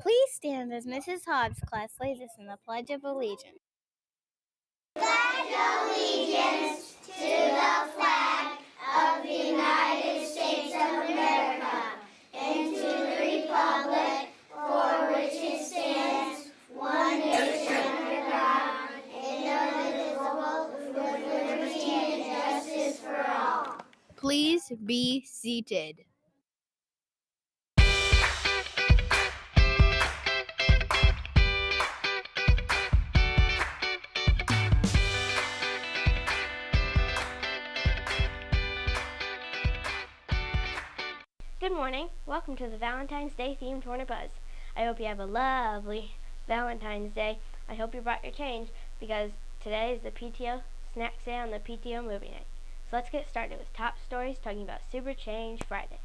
Please stand as Mrs. Hobbs' class leads us in the Pledge of Allegiance. Pledge allegiance to the flag of the United States of America and to the republic for which it stands, one nation under God, indivisible, with liberty and justice for all. Please be seated. Good morning. Welcome to the Valentine's Day themed Hornet Buzz. I hope you have a lovely Valentine's Day. I hope you brought your change because today is the PTO Snacks Day on the PTO movie night. So let's get started with top stories talking about Super Change Friday.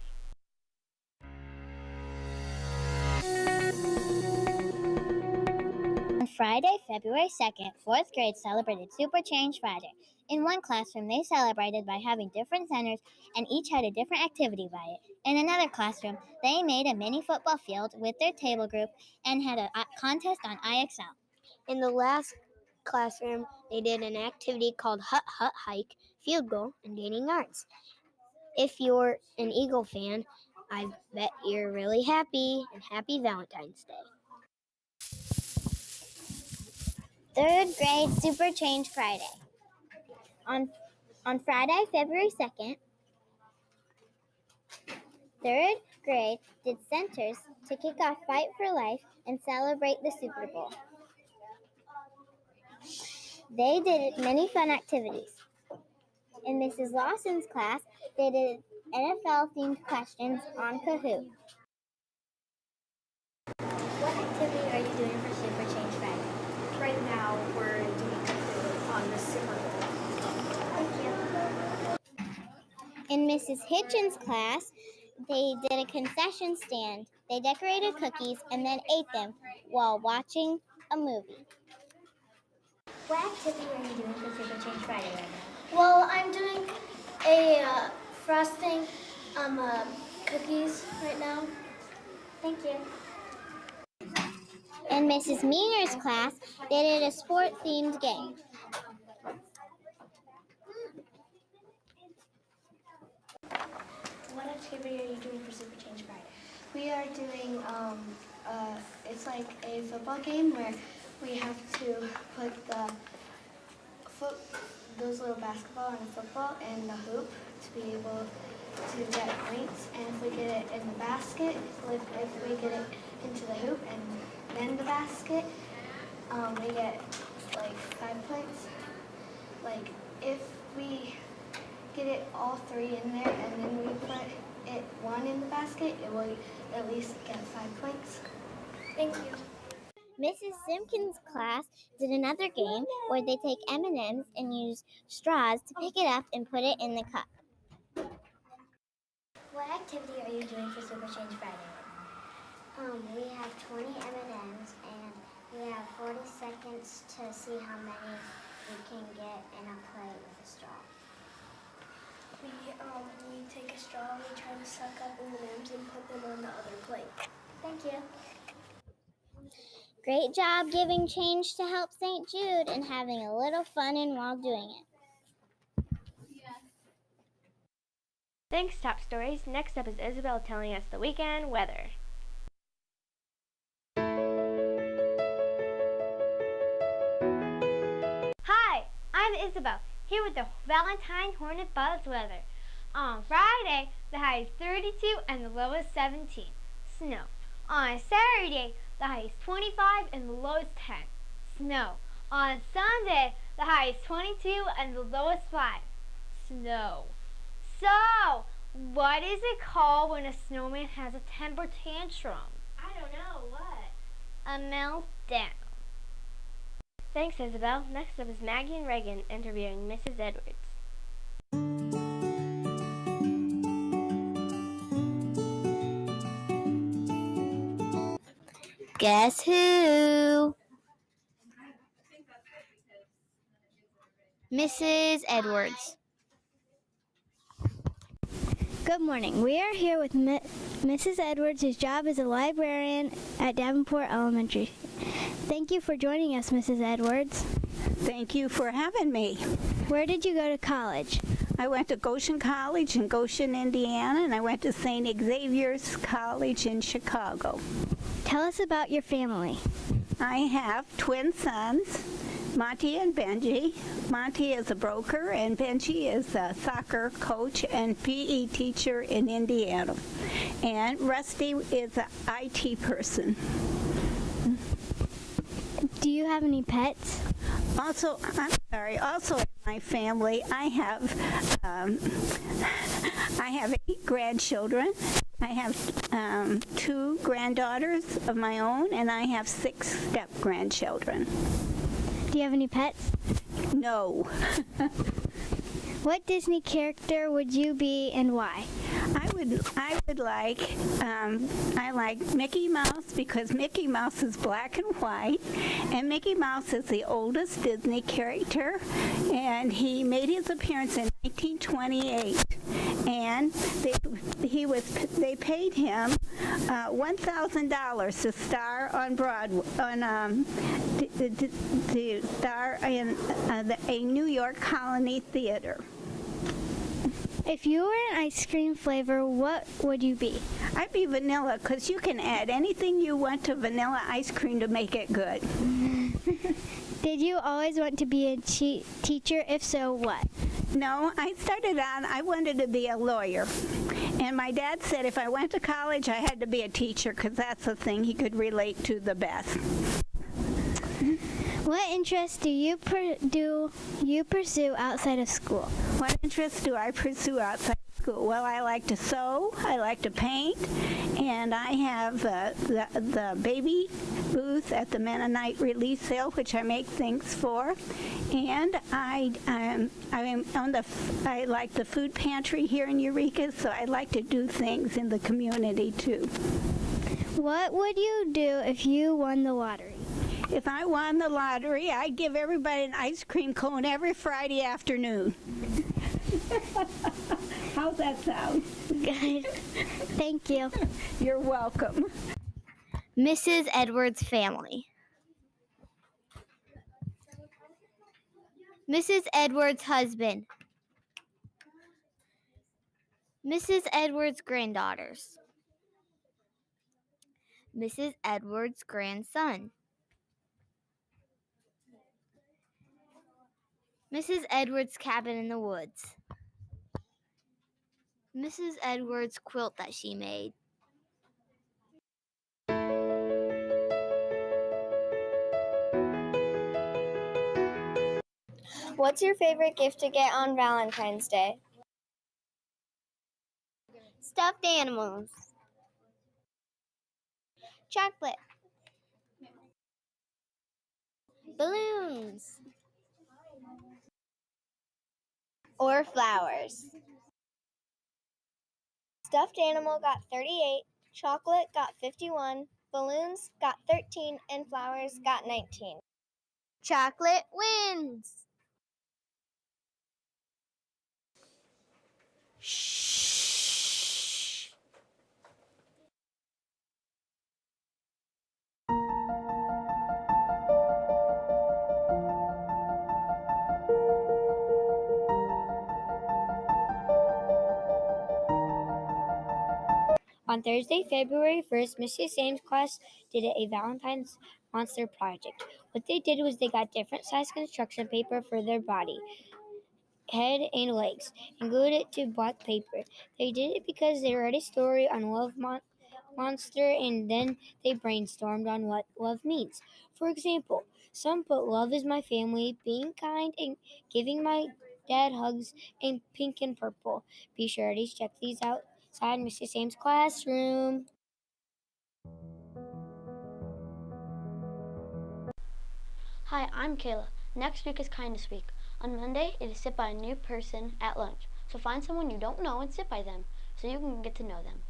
On Friday, February 2nd, 4th grade celebrated Super Change Friday. In one classroom, they celebrated by having different centers and each had a different activity by it. In another classroom, they made a mini football field with their table group and had a contest on IXL. In the last classroom, they did an activity called Hut Hut Hike, Field Goal, and Gaining Yards. If you're an Eagle fan, I bet you're really happy, and happy Valentine's Day. 3rd grade Super Change Friday. On Friday, February 2nd, 3rd grade did centers to kick off Fight for Life and celebrate the Super Bowl. They did many fun activities. In Mrs. Lawson's class, they did NFL-themed questions on Kahoot. What activity are you doing for Super Change Friday? Right now, we're doing Kahoot on the Super Bowl. Thank you. In Mrs. Hitchens' class, they did a concession stand. They decorated cookies and then ate them while watching a movie. What activity are you doing for Super Change Friday right now? Well, I'm doing a frosting cookies right now. Thank you. In Mrs. Meaner's class, they did a sport-themed game. What activity are you doing for Super Change Friday? We are doing, it's like a football game where we have to put those little basketball and football in the hoop to be able to get points. And if we get it in the basket, if we get it into the hoop and then the basket, we get like 5 points. Like if we get it all 3 in there and then we put it 1 in the basket, it will at least get 5 points. Thank you. Mrs. Simpkins' class did another game where they take M&Ms and use straws to pick it up and put it in the cup. What activity are you doing for Super Change Friday? We have 20 M&Ms and we have 40 seconds to see how many we can get in a plate with a straw. We take a straw, we try to suck up M&Ms and put them on the other plate. Thank you. Great job giving change to help St. Jude and having a little fun while doing it. Thanks, Top Stories. Next up is Isabel telling us the weekend weather. Hi, I'm Isabel, here with the Valentine Hornet Buzz weather. On Friday, the high is 32 and the low is 17. Snow. On Saturday, the high is 25 and the low is 10. Snow. On Sunday, the high is 22 and the low is 5. Snow. So, what is it called when a snowman has a temper tantrum? I don't know, what? A meltdown. Thanks, Isabel. Next up is Maggie and Reagan interviewing Mrs. Edwards. Guess who? Mrs. Edwards. Good morning. We are here with Mrs. Edwards, whose job is a librarian at Davenport Elementary. Thank you for joining us, Mrs. Edwards. Thank you for having me. Where did you go to college? I went to Goshen College in Goshen, Indiana, and I went to St. Xavier's College in Chicago. Tell us about your family. I have twin sons, Monty and Benji. Monty is a broker, and Benji is a soccer coach and PE teacher in Indiana. And Rusty is an IT person. Do you have any pets? Also in my family, I have 8 grandchildren. I have 2 granddaughters of my own, and I have 6 step-grandchildren. Do you have any pets? No. What Disney character would you be and why? I like Mickey Mouse because Mickey Mouse is black and white, and Mickey Mouse is the oldest Disney character, and he made his appearance in 1928, and they paid him $1,000 to star on Broadway, to star in a New York Colony theater. If you were an ice cream flavor, what would you be? I'd be vanilla because you can add anything you want to vanilla ice cream to make it good. Did you always want to be a teacher? If so, what? No, I wanted to be a lawyer. And my dad said if I went to college, I had to be a teacher because that's the thing he could relate to the best. What interests do you pursue outside of school? What interests do I pursue outside of school? Well, I like to sew, I like to paint, and I have the baby booth at the Mennonite Relief Sale, which I make things for. And I like the food pantry here in Eureka, so I like to do things in the community too. What would you do if you won the lottery? If I won the lottery, I'd give everybody an ice cream cone every Friday afternoon. How's that sound? Good. Thank you. You're welcome. Mrs. Edwards' family. Mrs. Edwards' husband. Mrs. Edwards' granddaughters. Mrs. Edwards' grandson. Mrs. Edwards' cabin in the woods. Mrs. Edwards' quilt that she made. What's your favorite gift to get on Valentine's Day? Stuffed animals. Chocolate. Balloons. Or flowers. Stuffed animal got 38, chocolate got 51, balloons got 13, and flowers got 19. Chocolate wins. Shh. On Thursday, February 1st, Mrs. Sam's class did a Valentine's monster project. What they did was they got different size construction paper for their body, head, and legs, and glued it to black paper. They did it because they read a story on Love Monster, and then they brainstormed on what love means. For example, some put love is my family, being kind, and giving my dad hugs in pink and purple. Be sure to check these out outside Mrs. Sam's classroom. Hi, I'm Kayla. Next week is Kindness Week. On Monday, it is sit by a new person at lunch. So find someone you don't know and sit by them so you can get to know them.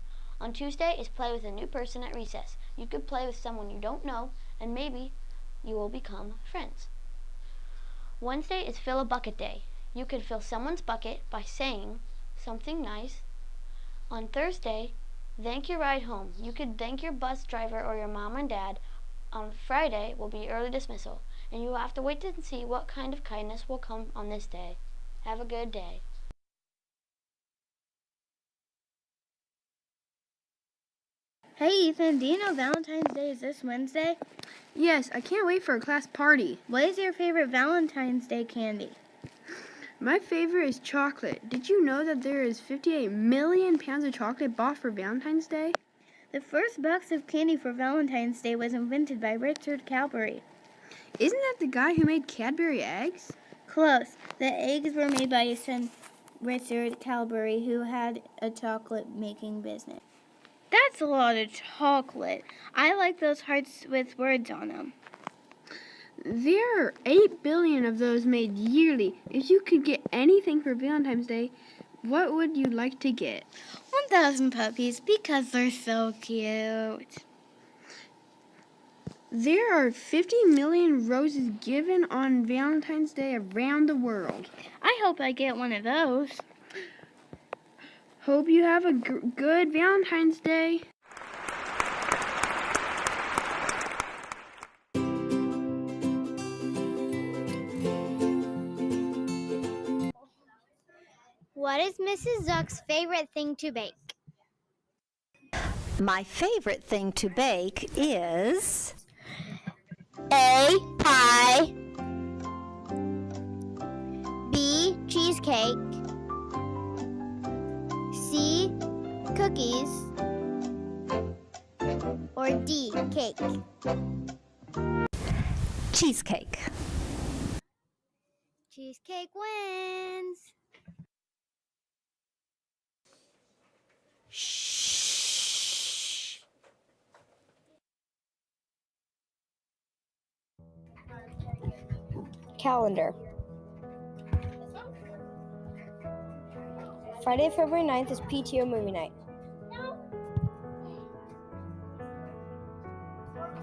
On Tuesday is play with a new person at recess. You could play with someone you don't know and maybe you will become friends. Wednesday is fill a bucket day. You could fill someone's bucket by saying something nice On Thursday, thank your ride home. You could thank your bus driver or your mom and dad. On Friday will be early dismissal, and you will have to wait to see what kind of kindness will come on this day. Have a good day. Hey Ethan, do you know Valentine's Day is this Wednesday? Yes, I can't wait for a class party. What is your favorite Valentine's Day candy? My favorite is chocolate. Did you know that there is 58 million pounds of chocolate bought for Valentine's Day? The first box of candy for Valentine's Day was invented by Richard Cadbury. Isn't that the guy who made Cadbury eggs? Close. The eggs were made by his son Richard Cadbury, who had a chocolate making business. That's a lot of chocolate. I like those hearts with words on them. There are 8 billion of those made yearly. If you could get anything for Valentine's Day, what would you like to get? 1,000 puppies because they're so cute. There are 50 million roses given on Valentine's Day around the world. I hope I get one of those. Hope you have a good Valentine's Day. What is Mrs. Zuck's favorite thing to bake? My favorite thing to bake is A, pie. B, cheesecake. C, cookies. Or D, cake. cheesecake. Cheesecake wins. Calendar. Friday, February 9th is PTO movie night.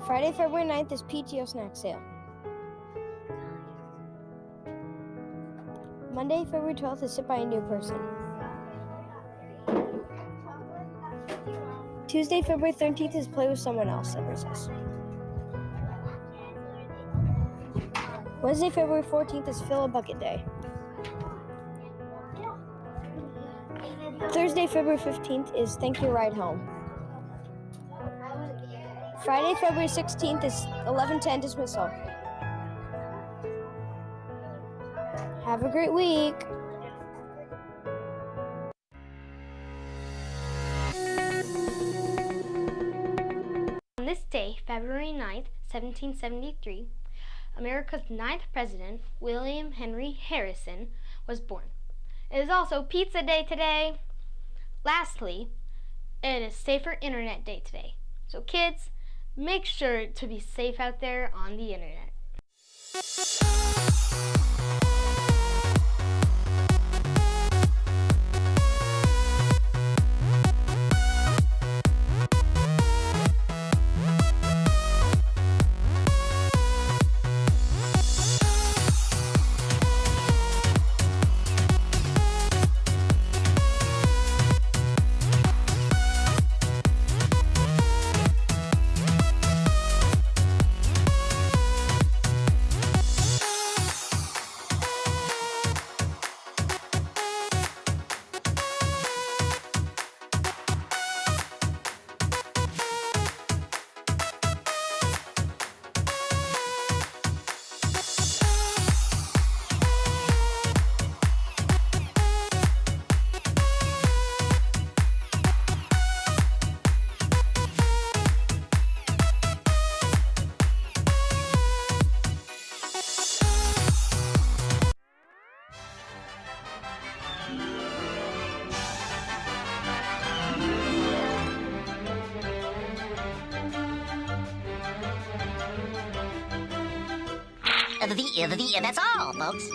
Friday, February 9th is PTO snack sale. Monday, February 12th is sit by a new person. Tuesday, February 13th is play with someone else at recess. Wednesday, February 14th is fill a bucket day. Thursday, February 15th is thank you ride home. Friday, February 16th is 11:10 dismissal. Have a great week. On this day, February 9th, 1773, America's 9th president, William Henry Harrison, was born. It is also Pizza Day today. Lastly, it is Safer Internet Day today. So kids, make sure to be safe out there on the internet. That's all, folks.